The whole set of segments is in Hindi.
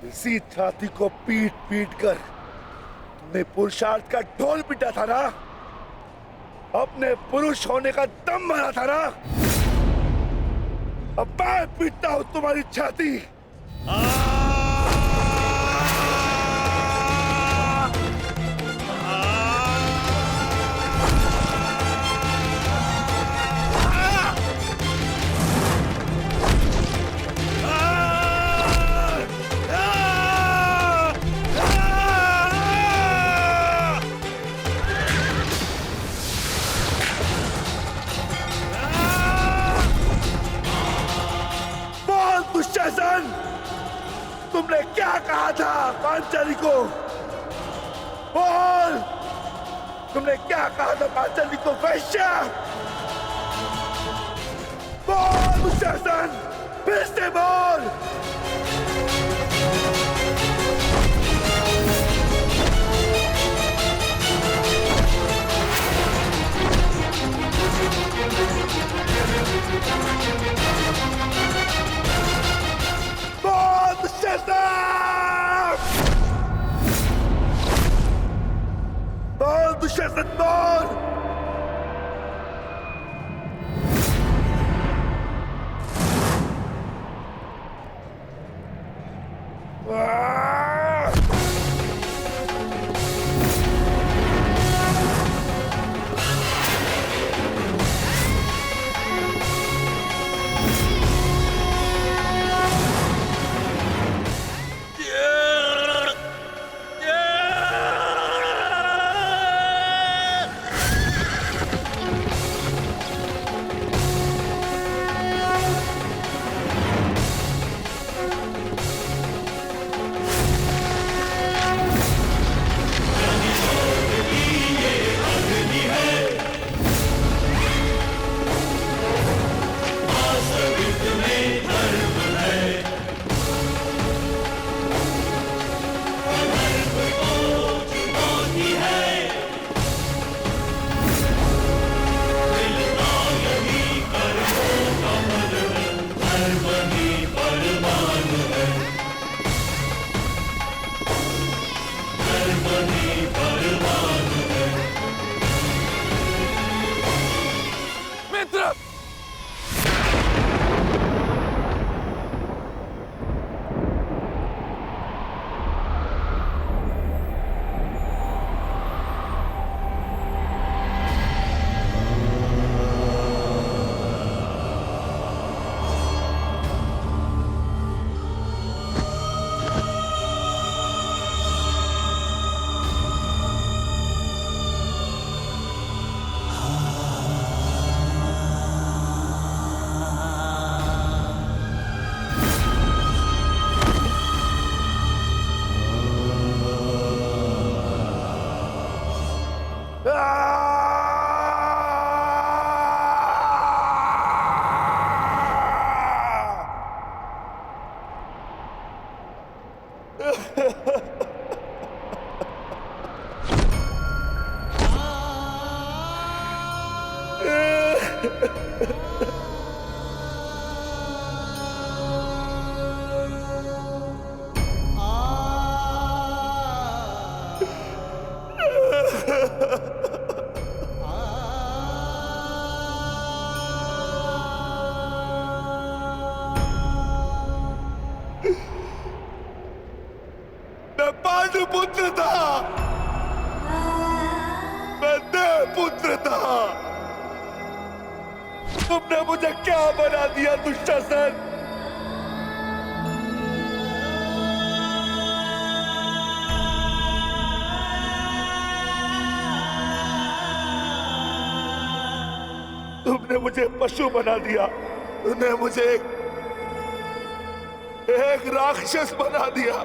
इसी छाती को पीट पीट कर तुमने पुरुषार्थ का ढोल पीटा था ना, अपने पुरुष होने का दम भरा था ना। अब मैं पीटता हूं तुम्हारी छाती। दुशासन, तुमने क्या कहा था पांचाली को? बोल, तुमने क्या कहा था पांचाली को? वैश्या, बोल दुशासन, फिर से बोल। बोल दुशासन, बोल। मैं पांडु पुत्र था, मैं देव पुत्र था। तुमने मुझे क्या बना दिया दुशासन? तुमने मुझे पशु बना दिया, तुमने मुझे एक राक्षस बना दिया।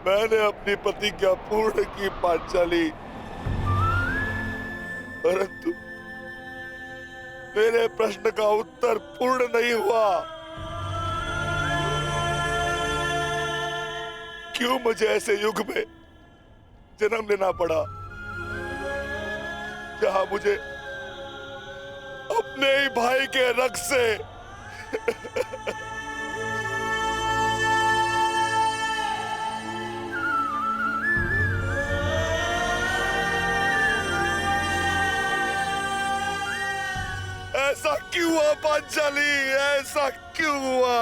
मैंने अपनी प्रतिज्ञा पूर्ण की पांचाली। परंतु मेरे प्रश्न का उत्तर पूर्ण नहीं हुआ। क्यों मुझे ऐसे युग में जन्म लेना पड़ा जहां मुझे अपने ही भाई के रक्त से ऐसा क्यों हुआ पांचाली, ऐसा क्यों हुआ?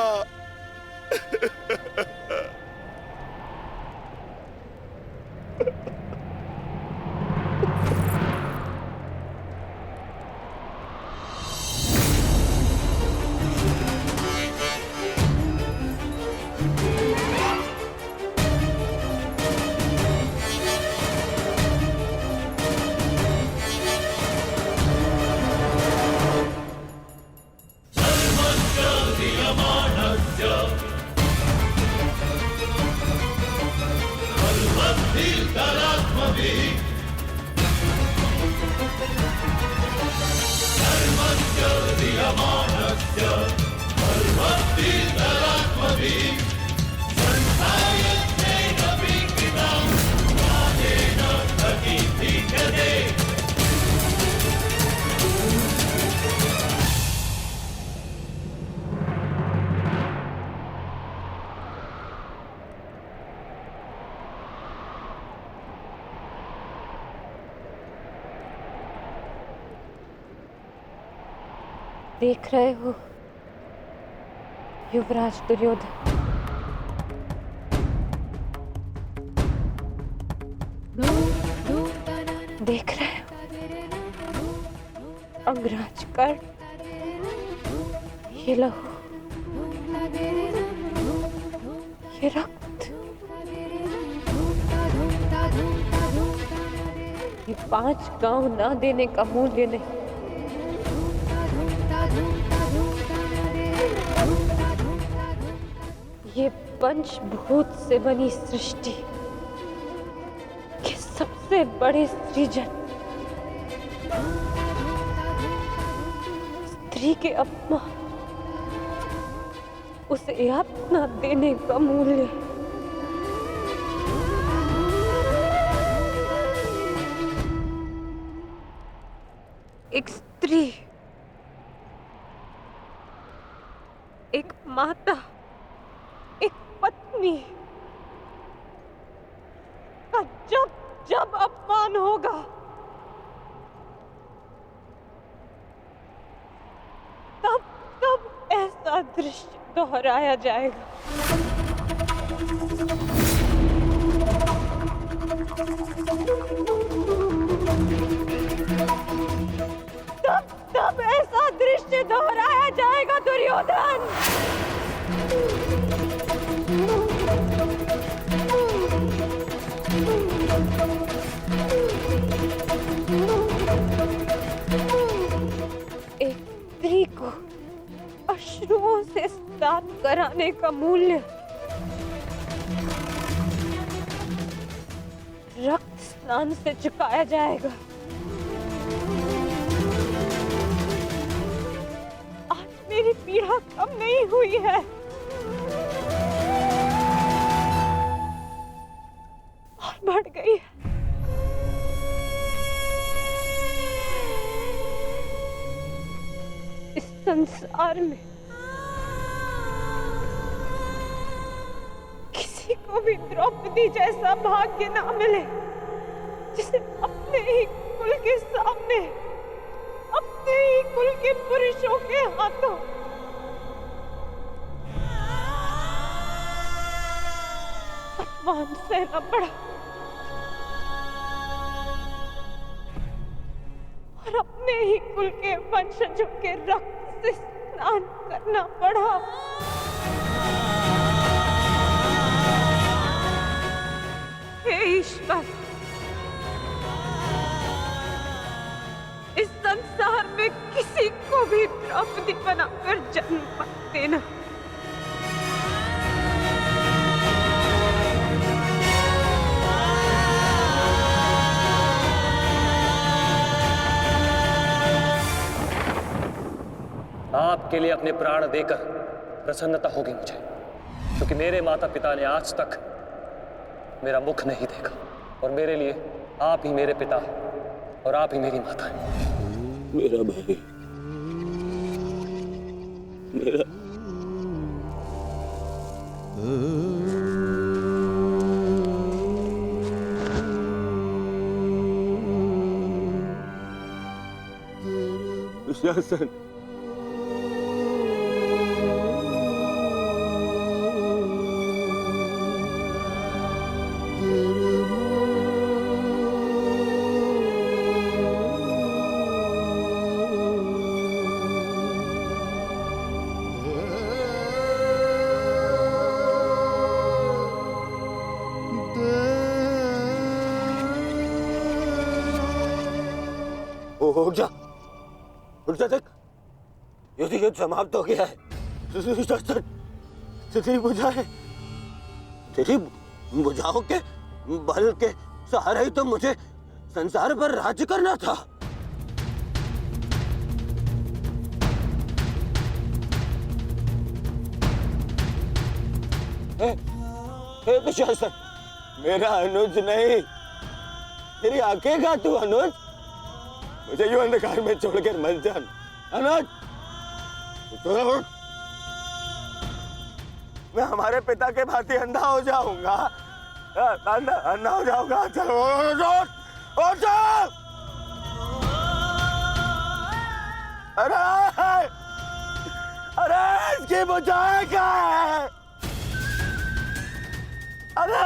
देख रहे हो युवराज दुर्योधन, देख रहे हो अंगराज कर्ण, ये लहू, ये रक्त, ये 5 गांव ना देने का मूल्य नहीं। ये पंचभूत से बनी सृष्टि के सबसे बड़े सृजन, स्त्री के अपमान, उसे अपना देने का मूल्य। एक स्त्री, एक माता, एक पत्नी का जब जब अपमान होगा, तब तब ऐसा दृश्य दोहराया जाएगा। तब तब ऐसा दृश्य दोहराया जाएगा दुर्योधन। एक स्त्री को अश्रुओं से स्नान कराने का मूल्य रक्त स्नान से चुकाया जाएगा। आज मेरी पीड़ा कम नहीं हुई है, और बढ़ गई है। इस संसार में किसी को भी द्रौपदी जैसा भाग्य ना मिले, जिसे अपने ही कुल के सामने, अपने ही कुल के पुरुषों के हाथों अपमान सहना पड़ा और अपने ही कुल के वंशजों के रक्त से स्नान करना पड़ा। हे ईश्वर, इस संसार में किसी को भी द्रौपदी बनाकर जन्म मत देना। आपके लिए अपने प्राण देकर प्रसन्नता होगी मुझे, क्योंकि मेरे माता पिता ने आज तक मेरा मुख नहीं देखा और मेरे लिए आप ही मेरे पिता और आप ही मेरी माता हैं। मेरा भाई, मेरा दुशासन, उठ जा, उठ जा, देख युद्ध समाप्त हो गया है। तेरी भुजाओं के बल के सहारे ही तो मुझे संसार पर राज्य करना था। हे दुशासन, मेरा अनुज नहीं, तेरी आंखें का तू अनुज, मुझे यूं अंधकार में छोड़कर मत जान। अनुज, मैं हमारे पिता के भांति अंधा हो जाऊंगा, अंधा हो जाऊंगा। चलो अरे अरे इसकी बुझाए क्या है? अरे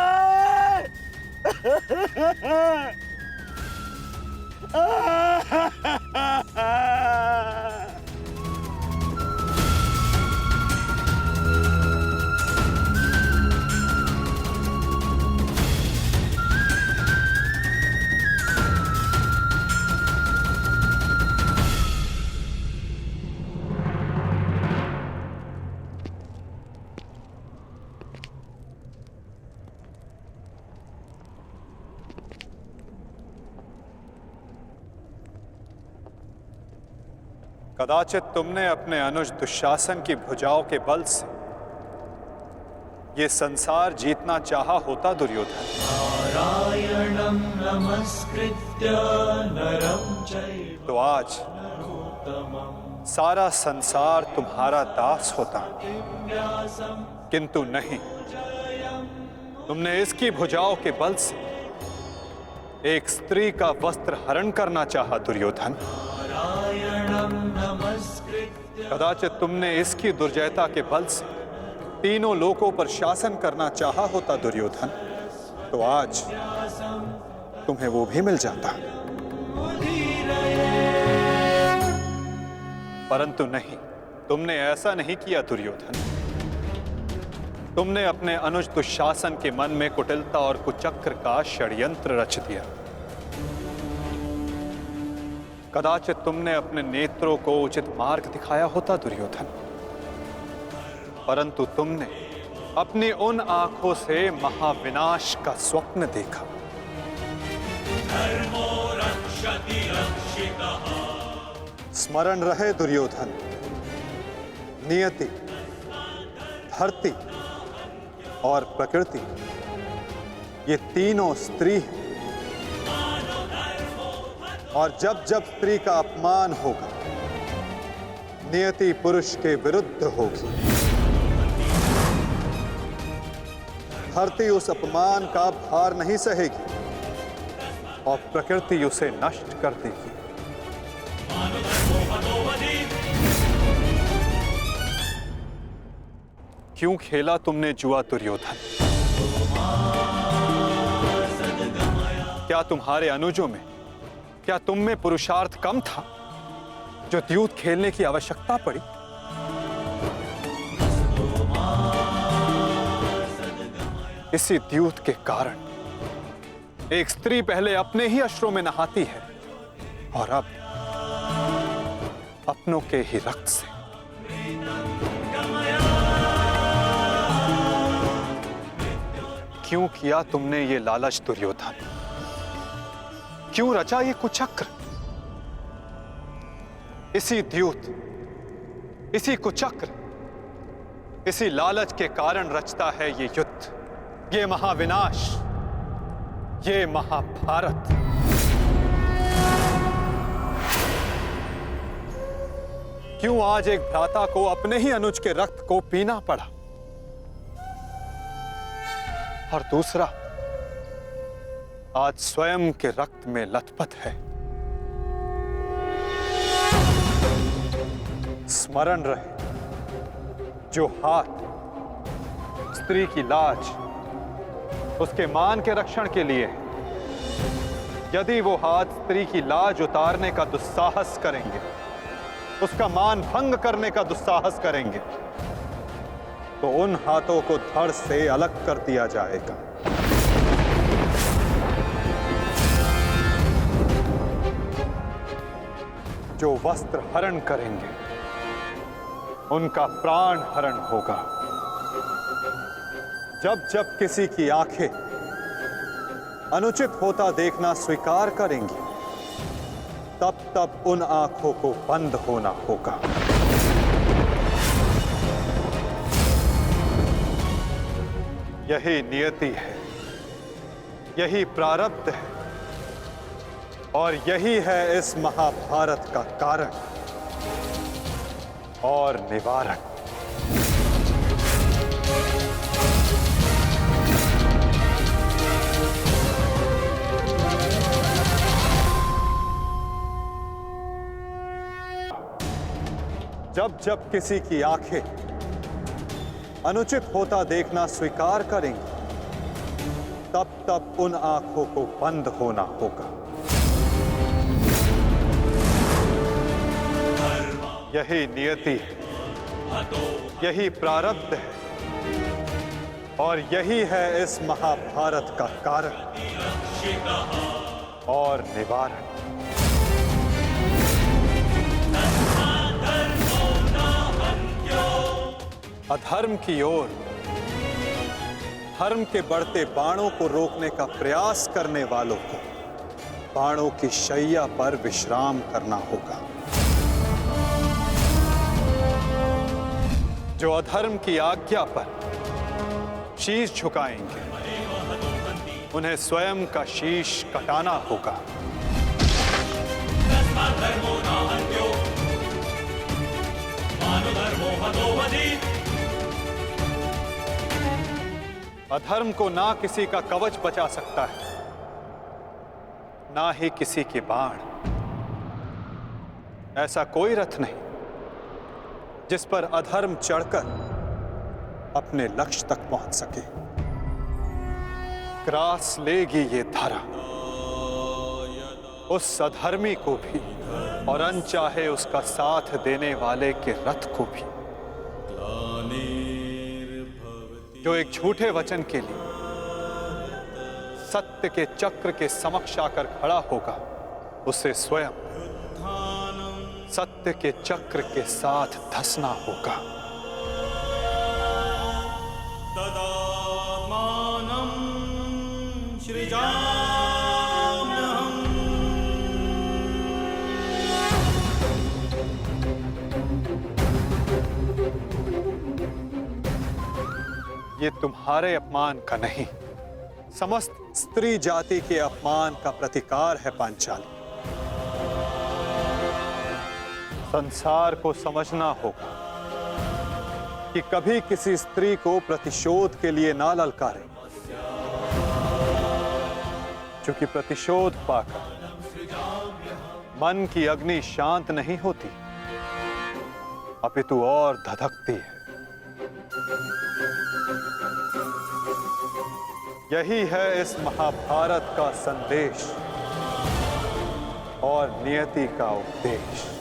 कदाचित तुमने अपने अनुज दुशासन की भुजाओं के बल से ये संसार जीतना चाहा होता दुर्योधन। नारायणं नमस्कृत्य नरं चैव तो आज सारा संसार तुम्हारा दास होता, किंतु नहीं, तुमने इसकी भुजाओं के बल से एक स्त्री का वस्त्र हरण करना चाहा दुर्योधन। कदाचित तुमने इसकी दुर्जयता के बल से तीनों लोकों पर शासन करना चाहा होता दुर्योधन, तो आज तुम्हें वो भी मिल जाता, परंतु नहीं, तुमने ऐसा नहीं किया दुर्योधन। तुमने अपने अनुज दुशासन के मन में कुटिलता और कुचक्र का षड्यंत्र रच दिया। कदाचित तुमने अपने नेत्रों को उचित मार्ग दिखाया होता दुर्योधन, परंतु तुमने अपनी उन आंखों से महाविनाश का स्वप्न देखा। स्मरण रहे दुर्योधन, नियति, धरती और प्रकृति, ये तीनों स्त्री हैं, और जब जब स्त्री का अपमान होगा, नियति पुरुष के विरुद्ध होगी। धरती उस अपमान का भार नहीं सहेगी और प्रकृति उसे नष्ट कर देगी। क्यों खेला तुमने जुआ दुर्योधन? क्या तुम्हारे अनुजों में, क्या तुम में पुरुषार्थ कम था जो द्यूत खेलने की आवश्यकता पड़ी? इसी द्यूत के कारण एक स्त्री पहले अपने ही अश्रों में नहाती है और अब अपनों के ही रक्त से। क्यों किया तुमने ये लालच दुर्योधन? क्यों रचा ये कुचक्र? इसी द्यूत, इसी कुचक्र, इसी लालच के कारण रचता है ये युद्ध, ये महाविनाश, ये महाभारत। क्यों आज एक भ्राता को अपने ही अनुज के रक्त को पीना पड़ा और दूसरा आज स्वयं के रक्त में लथपथ है। स्मरण रहे, जो हाथ स्त्री की लाज, उसके मान के रक्षण के लिए, यदि वो हाथ स्त्री की लाज उतारने का दुस्साहस करेंगे, उसका मान भंग करने का दुस्साहस करेंगे, तो उन हाथों को धड़ से अलग कर दिया जाएगा। जो वस्त्र हरण करेंगे, उनका प्राण हरण होगा। जब जब किसी की आंखें अनुचित होता देखना स्वीकार करेंगी, तब तब उन आंखों को बंद होना होगा। यही नियति है, यही प्रारब्ध है, और यही है इस महाभारत का कारण और निवारण। जब जब किसी की आंखें अनुचित होता देखना स्वीकार करेंगी, तब तब उन आंखों को बंद होना होगा। यही नियति है, यही प्रारब्ध है, और यही है इस महाभारत का कारण और निवारण। अधर्म की ओर धर्म के बढ़ते बाणों को रोकने का प्रयास करने वालों को बाणों की शैया पर विश्राम करना होगा। जो अधर्म की आज्ञा पर शीश झुकाएंगे, उन्हें स्वयं का शीश कटाना होगा। अधर्म को ना किसी का कवच बचा सकता है, ना ही किसी के बाण। ऐसा कोई रथ नहीं जिस पर अधर्म चढ़कर अपने लक्ष्य तक पहुंच सके। ग्रास लेगी ये धरा उस अधर्मी को भी, और अनचाहे उसका साथ देने वाले के रथ को भी। जो एक झूठे वचन के लिए सत्य के चक्र के समक्ष आकर खड़ा होगा, उसे स्वयं सत्य के चक्र के साथ धंसना होगा। ये तुम्हारे अपमान का नहीं, समस्त स्त्री जाति के अपमान का प्रतिकार है पांचाली। संसार को समझना होगा कि कभी किसी स्त्री को प्रतिशोध के लिए ना ललकारे, क्योंकि प्रतिशोध पाकर मन की अग्नि शांत नहीं होती, अपितु और धधकती है। यही है इस महाभारत का संदेश और नियति का उपदेश।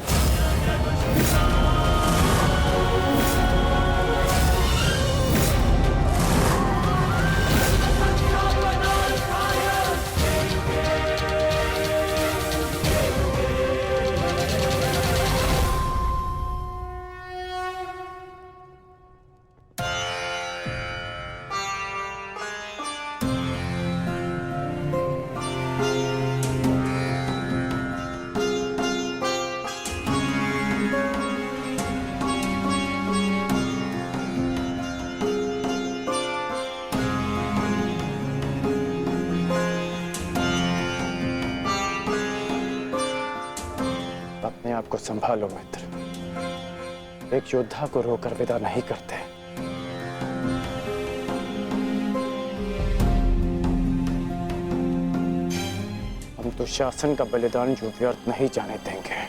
को संभालो मित्र। एक योद्धा को रोकर विदा नहीं करते। हम तो शासन का बलिदान जो व्यर्थ नहीं जाने देंगे।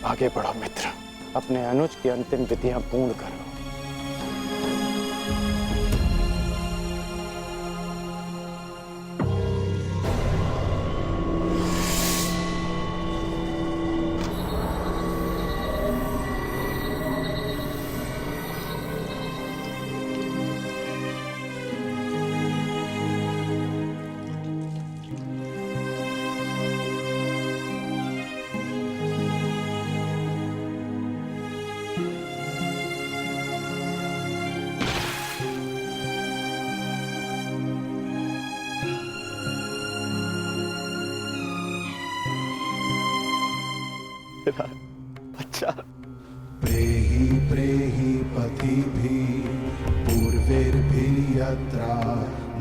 आगे बढ़ो मित्र, अपने अनुज की अंतिम विधियां पूर्ण करो। अच्छा प्रेहि प्रेहि पतिभिः पूर्वैर्भिर्यत्रा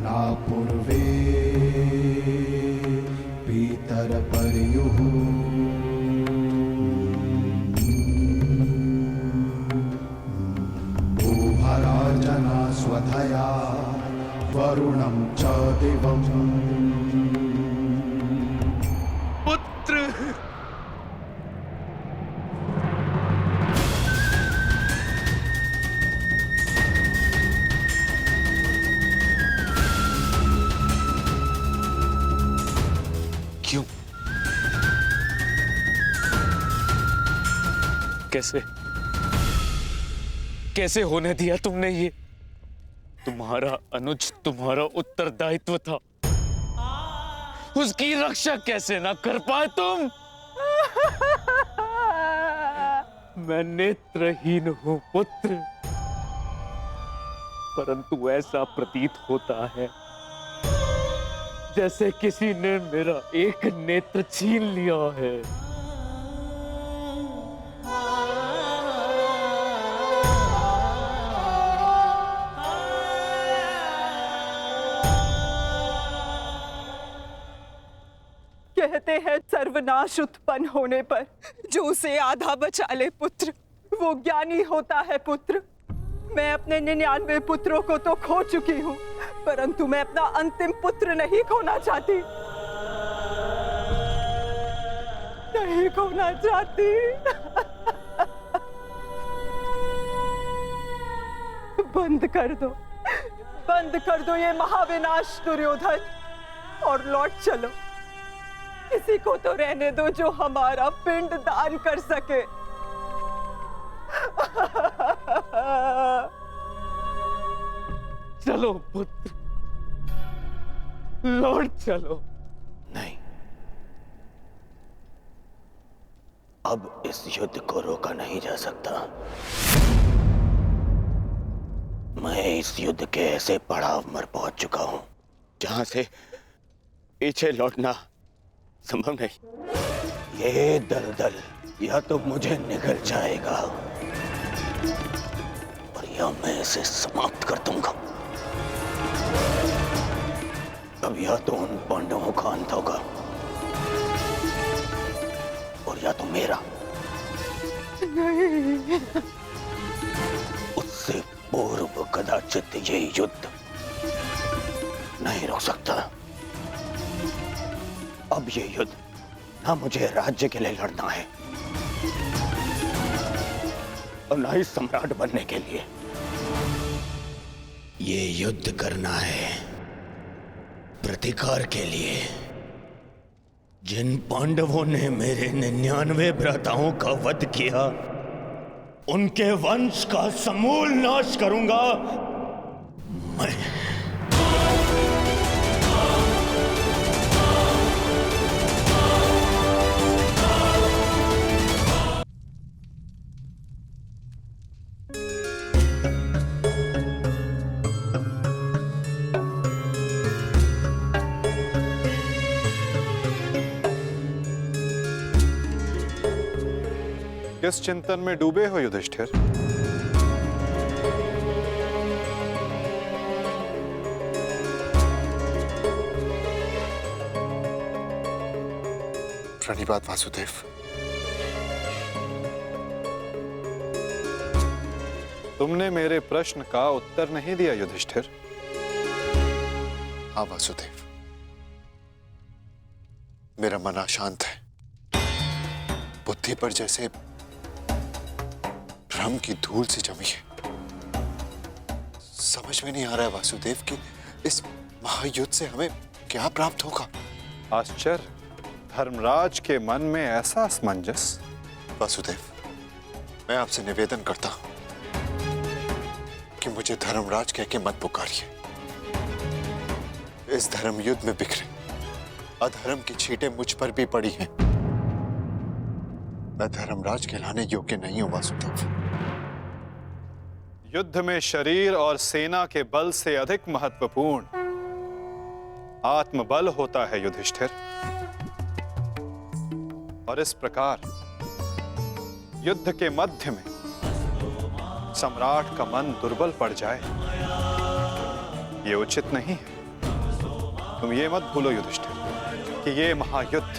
न पूर्वे पितरपर्युः भूभराजना स्वधया वरुणं च दिवम्। पुत्र क्यों? कैसे कैसे होने दिया तुमने ये? तुम्हारा अनुज तुम्हारा उत्तरदायित्व था, उसकी रक्षा कैसे ना कर पाए तुम? मैं नेत्रहीन हूं पुत्र, परंतु ऐसा प्रतीत होता है जैसे किसी ने मेरा एक नेत्र छीन लिया है। कहते हैं सर्वनाश उत्पन्न होने पर जो उसे आधा बचा ले पुत्र, वो ज्ञानी होता है पुत्र। मैं अपने 99 पुत्रों को तो खो चुकी हूँ, परंतु मैं अपना अंतिम पुत्र नहीं खोना चाहती, नहीं खोना चाहती। बंद कर दो ये महाविनाश दुर्योधन, और लौट चलो। किसी को तो रहने दो जो हमारा पिंड दान कर सके। चलो पुत्र, लौट चलो। नहीं, अब इस युद्ध को रोका नहीं जा सकता। मैं इस युद्ध के ऐसे पड़ाव पर पहुंच चुका हूं जहां से पीछे लौटना संभव नहीं। ये दलदल या तो मुझे निगल जाएगा और या मैं इसे समाप्त कर दूंगा। अब या तो उन पांडवों का अंत होगा और या तो मेरा। नहीं। उससे पूर्व कदाचित ये युद्ध नहीं रोक सकता। अब ये युद्ध ना मुझे राज्य के लिए लड़ना है और ना ही सम्राट बनने के लिए। ये युद्ध करना है प्रतिकार के लिए। जिन पांडवों ने मेरे 99 भ्राताओं का वध किया, उनके वंश का समूल नाश करूंगा मैं। किस चिंतन में डूबे हो युधिष्ठिर? प्रणिपात वासुदेव। तुमने मेरे प्रश्न का उत्तर नहीं दिया युधिष्ठिर। हाँ वासुदेव, मेरा मन अशांत है। बुद्धि पर जैसे भ्रम की धूल सी जमी है। समझ में नहीं आ रहा है वासुदेव कि इस महायुद्ध से हमें क्या प्राप्त होगा। आश्चर्य, धर्मराज के मन में ऐसा असमंजस। वासुदेव, मैं आपसे निवेदन करता हूं कि मुझे धर्मराज कह के मत पुकारिए। इस धर्म युद्ध में बिखरे अधर्म की छींटें मुझ पर भी पड़ी हैं। मैं धर्मराज कहलाने योग्य नहीं हूं वासुदेव। युद्ध में शरीर और सेना के बल से अधिक महत्वपूर्ण आत्मबल होता है युधिष्ठिर। और इस प्रकार युद्ध के मध्य में सम्राट का मन दुर्बल पड़ जाए, ये उचित नहीं है। तुम ये मत भूलो युधिष्ठिर कि ये महायुद्ध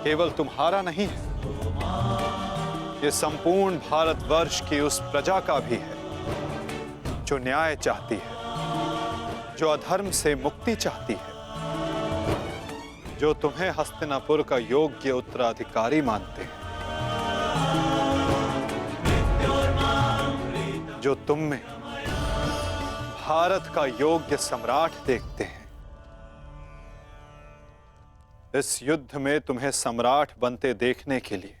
केवल तुम्हारा नहीं है, ये संपूर्ण भारतवर्ष की उस प्रजा का भी है जो न्याय चाहती है, जो अधर्म से मुक्ति चाहती है, जो तुम्हें हस्तिनापुर का योग्य उत्तराधिकारी मानते हैं, जो तुम में भारत का योग्य सम्राट देखते हैं। इस युद्ध में तुम्हें सम्राट बनते देखने के लिए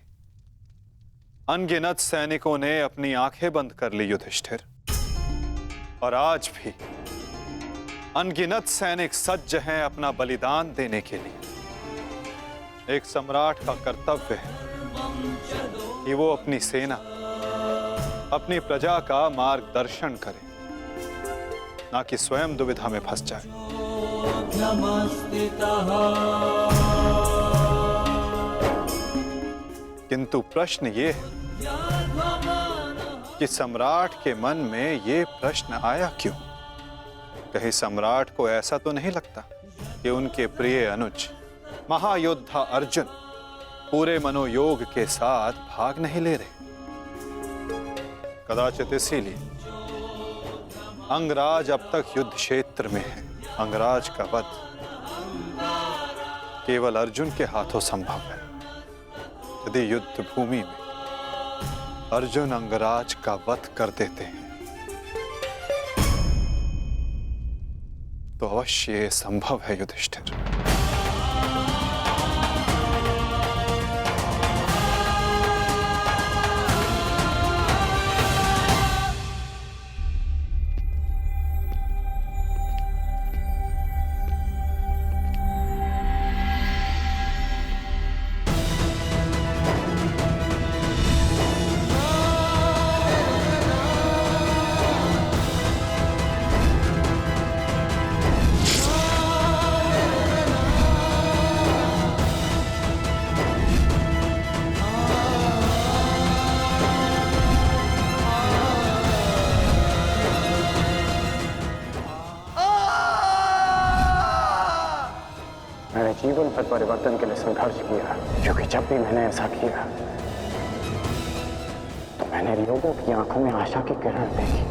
अनगिनत सैनिकों ने अपनी आंखें बंद कर ली युधिष्ठिर, और आज भी अनगिनत सैनिक सज्ज हैं अपना बलिदान देने के लिए। एक सम्राट का कर्तव्य है कि वो अपनी सेना, अपनी प्रजा का मार्गदर्शन करे, ना कि स्वयं दुविधा में फंस जाए। किंतु प्रश्न ये है कि सम्राट के मन में ये प्रश्न आया क्यों? कहीं सम्राट को ऐसा तो नहीं लगता कि उनके प्रिय अनुज महायोद्धा अर्जुन पूरे मनोयोग के साथ भाग नहीं ले रहे? कदाचित इसीलिए अंगराज अब तक युद्ध क्षेत्र में है। अंगराज का वध केवल अर्जुन के हाथों संभव है। यदि युद्ध भूमि में अर्जुन अंगराज का वध कर देते हैं तो अवश्य ये संभव है युधिष्ठिर। मैंने जीवन भर परिवर्तन के लिए संघर्ष किया, क्योंकि जब भी मैंने ऐसा किया तो मैंने लोगों की आंखों में आशा की किरण देखी।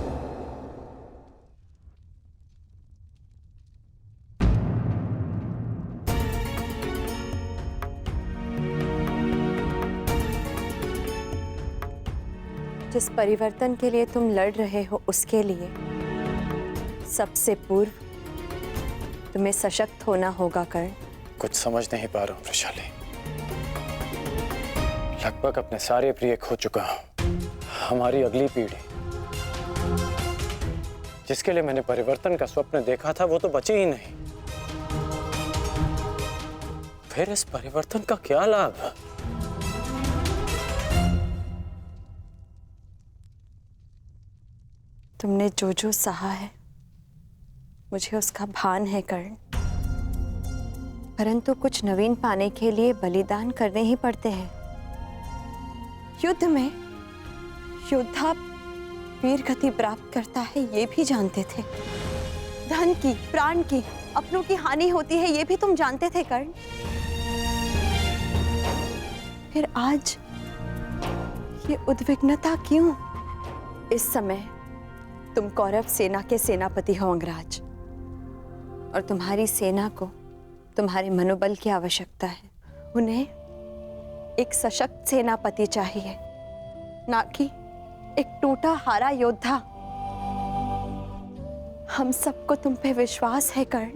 जिस परिवर्तन के लिए तुम लड़ रहे हो उसके लिए सबसे पूर्व तुम्हें सशक्त होना होगा कर्ण। कुछ समझ नहीं पा रहा हूं वृषाली। लगभग अपने सारे प्रिय खो चुका हूं। हमारी अगली पीढ़ी जिसके लिए मैंने परिवर्तन का स्वप्न देखा था वो तो बची ही नहीं। फिर इस परिवर्तन का क्या लाभ? तुमने जो जो सहा है मुझे उसका भान है कर्ण, परंतु कुछ नवीन पाने के लिए बलिदान करने ही पड़ते हैं। युद्ध में योद्धा वीर गति प्राप्त करता है ये भी जानते थे। धन की, प्राण की, अपनों की हानि होती है ये भी तुम जानते थे कर्ण। फिर आज ये उद्विग्नता क्यों? इस समय तुम कौरव सेना के सेनापति हो अंगराज, और तुम्हारी सेना को तुम्हारे मनोबल की आवश्यकता है। उन्हें एक सशक्त सेनापति चाहिए, ना कि एक टूटा हारा योद्धा। हम सबको तुम पे विश्वास है कर्ण,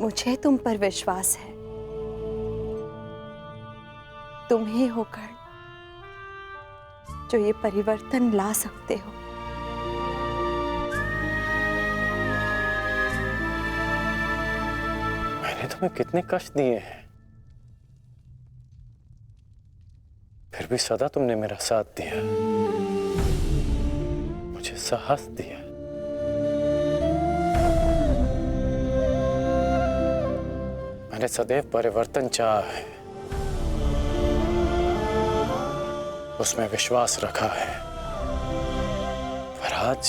मुझे तुम पर विश्वास है। तुम ही हो कर्ण जो ये परिवर्तन ला सकते हो। मैंने तुम्हें कितने कष्ट दिए हैं, फिर भी सदा तुमने मेरा साथ दिया, मुझे साहस दिया। मैंने सदैव परिवर्तन चाहा है, उसमें विश्वास रखा है, पर आज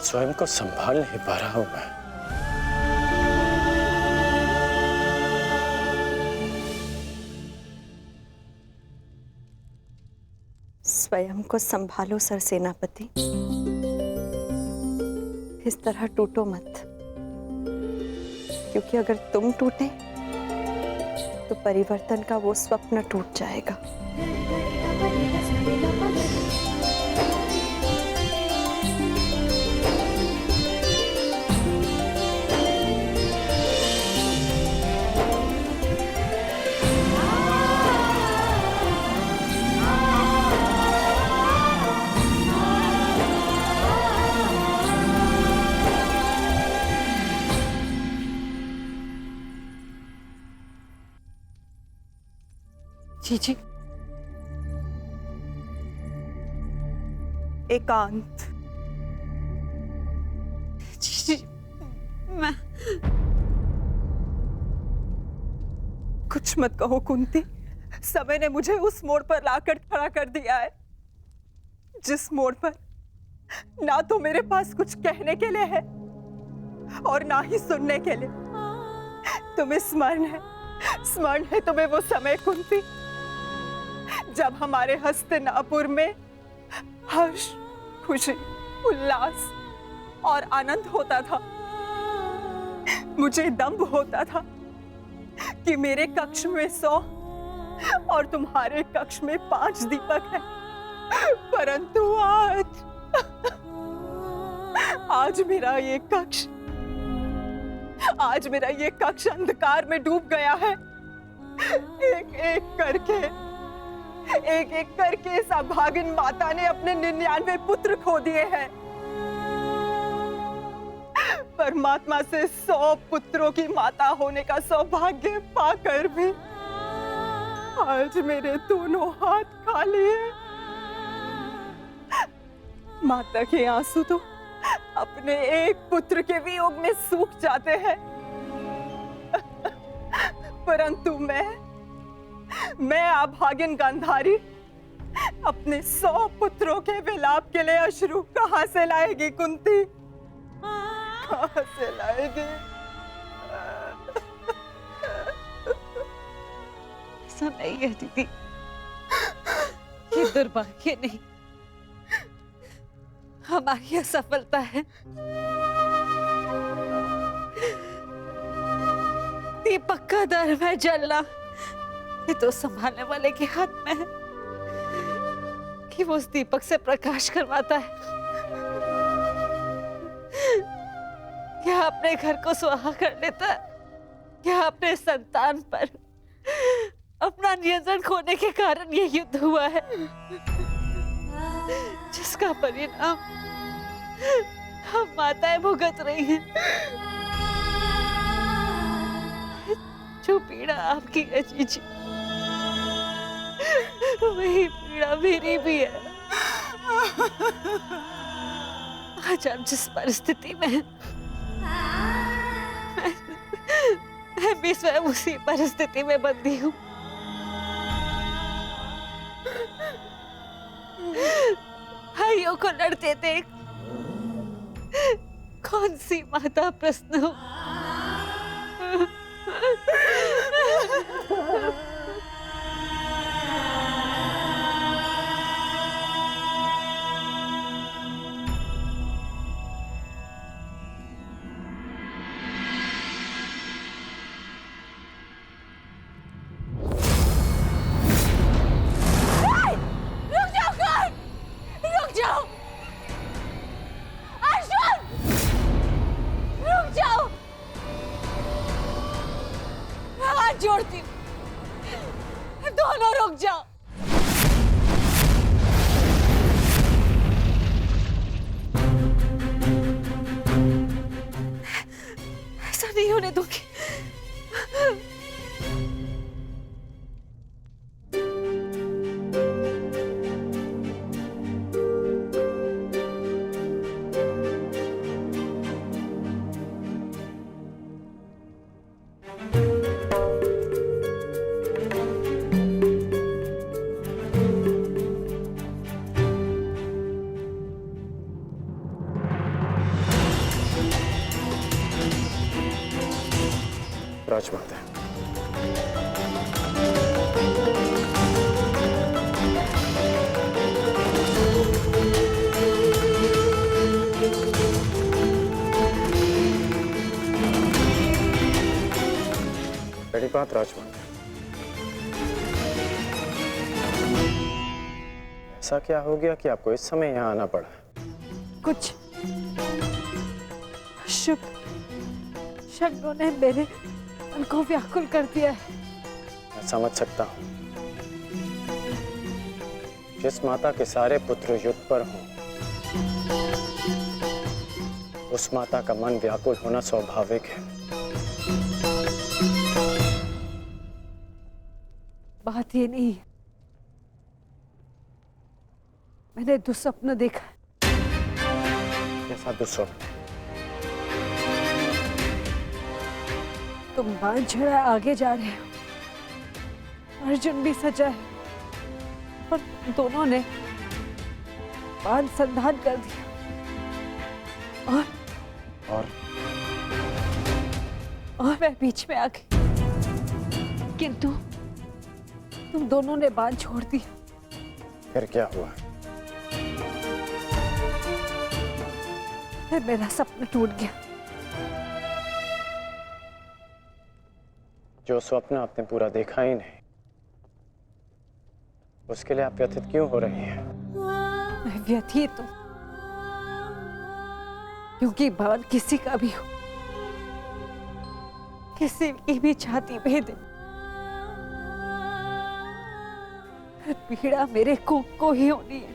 स्वयं को संभाल नहीं पा रहा हूं मैं। स्वयं को संभालो सर सेनापति, इस तरह टूटो मत, क्योंकि अगर तुम टूटे तो परिवर्तन का वो स्वप्न टूट जाएगा। जी जी, एकांत। जी, मैं कुछ मत कहो कुंती, समय ने मुझे उस मोड़ पर लाकर खड़ा कर दिया है जिस मोड़ पर ना तो मेरे पास कुछ कहने के लिए है और ना ही सुनने के लिए। तुम्हें स्मरण है तुम्हें वो समय कुंती, जब हमारे हस्तिनापुर में हर्ष, खुशी, उल्लास और आनंद होता था। मुझे दंभ होता था कि मेरे कक्ष में 100 और तुम्हारे कक्ष में 5 दीपक हैं, परंतु आज मेरा ये कक्ष अंधकार में डूब गया है। एक एक करके इस अभागिन माता ने अपने 99 पुत्र खो दिए हैं। परमात्मा से 100 पुत्रों की माता होने का सौभाग्य पाकर भी आज मेरे दोनों हाथ खाली हैं। माता के आंसू तो अपने एक पुत्र के वियोग में सूख जाते हैं, परंतु मैं अभागिन गांधारी अपने 100 पुत्रों के विलाप के लिए अश्रु कहां से लाएगी कुंती? कहां से लाएगी? ऐसा नहीं है दीदी, ये दुर्भाग्य नहीं, हमारी असफलता है। दीपक का दर में जलना ये तो संभालने वाले के हाथ में है कि वो उस दीपक से प्रकाश करवाता है या अपने घर को सुहा कर लेता है, या अपने संतान पर अपना नियंत्रण खोने के कारण ये युद्ध हुआ है, जिसका परिणाम हम माताएं भुगत रही हैं। जो पीड़ा आपकी है जीजी, वही पीड़ा मेरी भी है। आज आप जिस परिस्थिति में हैं, मैं भी स्वयं उसी परिस्थिति में बंधी हूँ। भाइयों को लड़ते देख कौन सी माता प्रश्न हो। जोड़ती हूँ, दोनों रुक जाओ। ऐसा नहीं होने दूंगी। राजमाता, बड़ी बात राजमाता, ऐसा क्या हो गया कि आपको इस समय यहाँ आना पड़ा? कुछ शुभ शब्दों ने मेरे मन को व्याकुल कर दिया है। मैं समझ सकता हूँ। जिस माता के सारे पुत्र युद्ध पर हों, उस माता का मन व्याकुल होना स्वाभाविक है। बात ये नहीं है, मैंने दुस्वप्न देखा है। कैसा दुस्वप्न? तुम बांध छड़ा आगे जा रहे हो, अर्जुन भी सजा है और दोनों ने बांध संधान कर दिया और मैं बीच में आ गई, किंतु तुम दोनों ने बांध छोड़ दिया। फिर क्या हुआ? फिर मेरा सपना टूट गया। जो स्वप्न आपने पूरा देखा ही नहीं, उसके लिए आप व्यथित क्यों हो रही हैं? मैं व्यथित हूं क्योंकि बाण किसी का भी हो, किसी की भी छाती भेदे, पीड़ा मेरे को ही होनी है।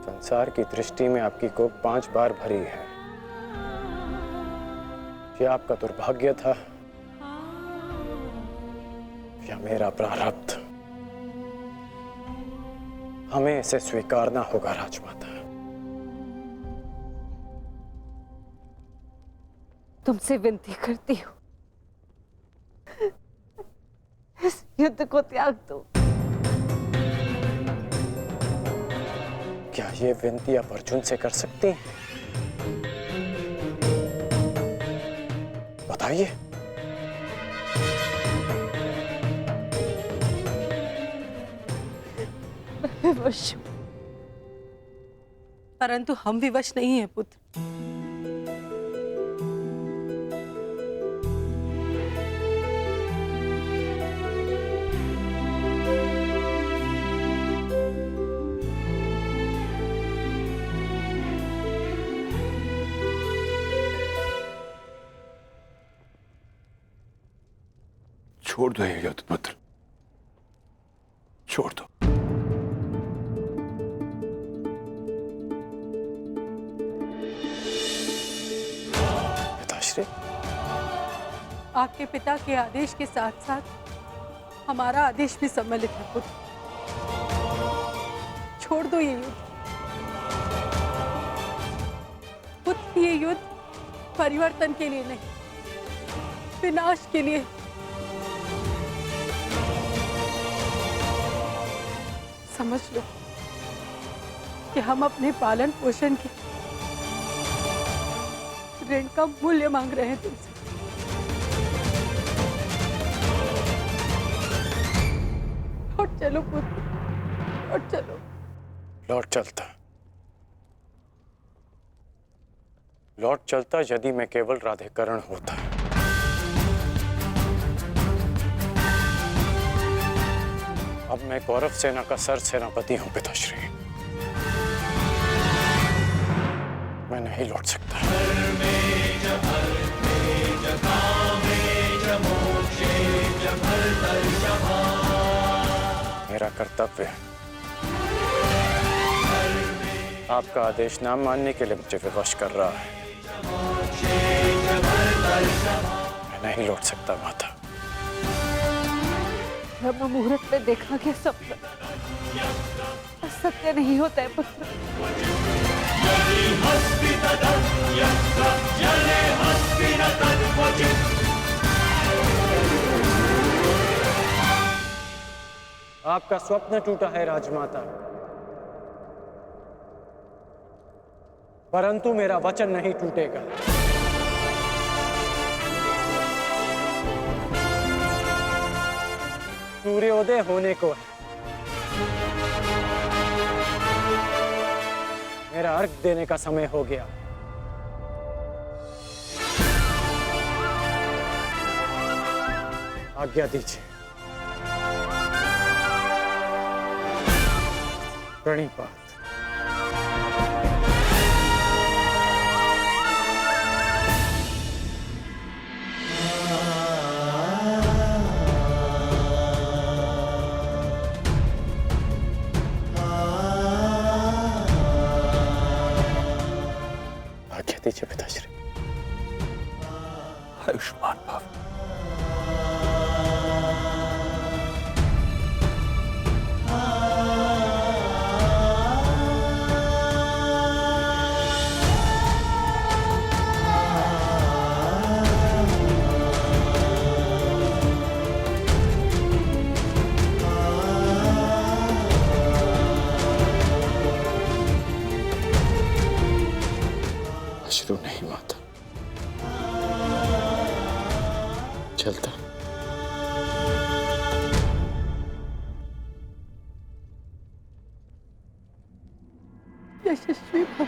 संसार की दृष्टि में आपकी कोख 5 बार भरी है। यह आपका दुर्भाग्य था या मेरा प्रारब्ध? हमें इसे स्वीकारना होगा राजमाता। तुमसे विनती करती हूँ, इस युद्ध को त्याग दो। क्या ये विनती आप अर्जुन से कर सकती हैं? बताइए। विवश हूं। परंतु हम विवश नहीं हैं पुत्र। छोड़ दो ये युद्ध पुत्र, छोड़ दो। पिताश्री, आपके पिता के आदेश के साथ साथ हमारा आदेश भी सम्मिलित है पुत्र। छोड़ दो ये युद्ध पुत्र। ये युद्ध परिवर्तन के लिए नहीं, विनाश के लिए। समझ लो कि हम अपने पालन पोषण के ऋण का मूल्य मांग रहे हैं तुमसे। लौट चलो पुत्र, लौट चलो। लौट चलता यदि मैं केवल राधेकरण होता। अब मैं कौरव सेना का सर सेनापति हूं पिताश्री। मैं नहीं लौट सकता। मेरा कर्तव्य है। आपका आदेश ना मानने के लिए मुझे विवश कर रहा है। मैं नहीं लौट सकता माता। ब्रह्म मुहूर्त में देखा गया सपना सत्य नहीं होता है पुत्र। आपका स्वप्न टूटा है राजमाता, परंतु मेरा वचन नहीं टूटेगा। सूर्योदय होने को है। मेरा अर्घ देने का समय हो गया। आज्ञा दीजिए। प्रणिपात। आज्ञा दीजिए पिताश्री। आयुष्मान भव। अश्रु नहीं माता, चलता। यशस्वी भव।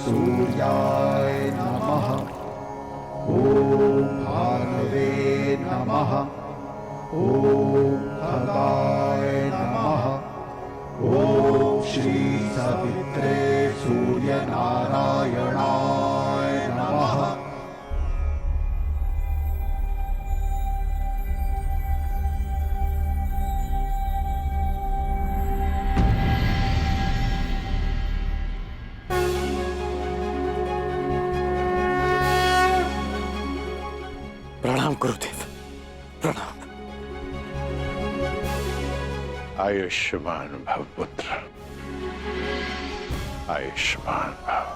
सूर्याय नमः। ॐ भार्गवे नमः। ॐ खगाय नमः। ॐ श्री सवित्रे सूर्यनारायणाय नमः। प्रणाम गुरुदेव, प्रणाम। आयुष्मान भव पुत्र, आयुष्मान भव।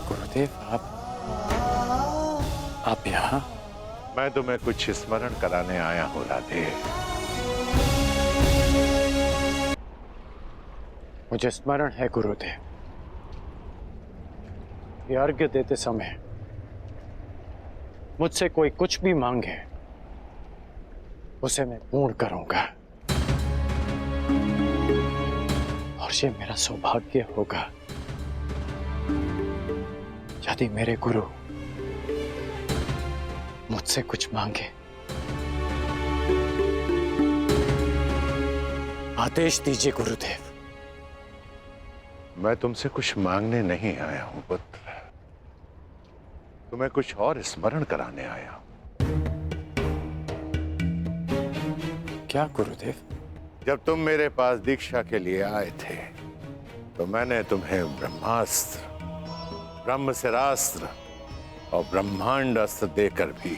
गुरुदेव आप यहाँ? मैं तुम्हें कुछ स्मरण कराने आया हूँ राधे। मुझे स्मरण है गुरुदेव। ये अर्घ्य देते समय मुझसे कोई कुछ भी मांगे उसे मैं पूर्ण करूंगा, और ये मेरा सौभाग्य होगा यदि मेरे गुरु मुझसे कुछ मांगे। आदेश दीजिए गुरुदेव। मैं तुमसे कुछ मांगने नहीं आया हूं पुत्र, तुम्हें कुछ और स्मरण कराने आया हूं। क्या गुरुदेव? जब तुम मेरे पास दीक्षा के लिए आए थे तो मैंने तुम्हें ब्रह्मास्त्र, ब्रह्मशिरास्त्र और ब्रह्मांड अस्त्र देकर भी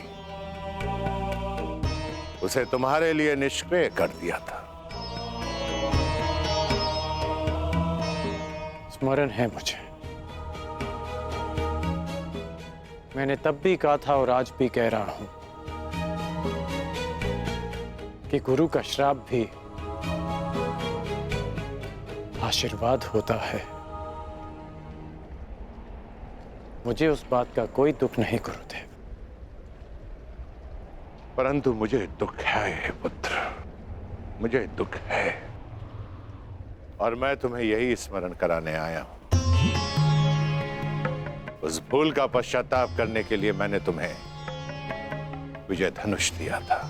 उसे तुम्हारे लिए निष्क्रिय कर दिया था। स्मरण है मुझे। मैंने तब भी कहा था और आज भी कह रहा हूं कि गुरु का श्राप भी आशीर्वाद होता है। मुझे उस बात का कोई दुख नहीं गुरुदेव। परंतु मुझे दुख है पुत्र, मुझे दुख है, और मैं तुम्हें यही स्मरण कराने आया हूं उस भूल का पश्चाताप करने के लिए मैंने तुम्हें विजय धनुष दिया था।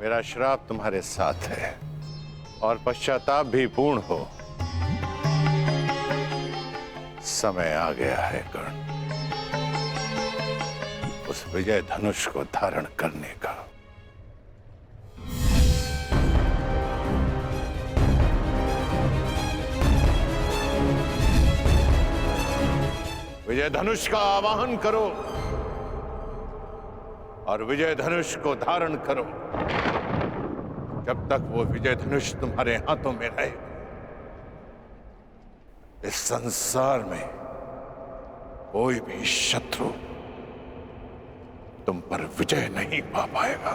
मेरा श्राप तुम्हारे साथ है और पश्चाताप भी पूर्ण हो। समय आ गया है कर्ण, उस विजय धनुष को धारण करने का। विजय धनुष का आवाहन करो और विजय धनुष को धारण करो। जब तक वो विजय धनुष तुम्हारे हाथों में रहे, इस संसार में कोई भी शत्रु तुम पर विजय नहीं पा पाएगा।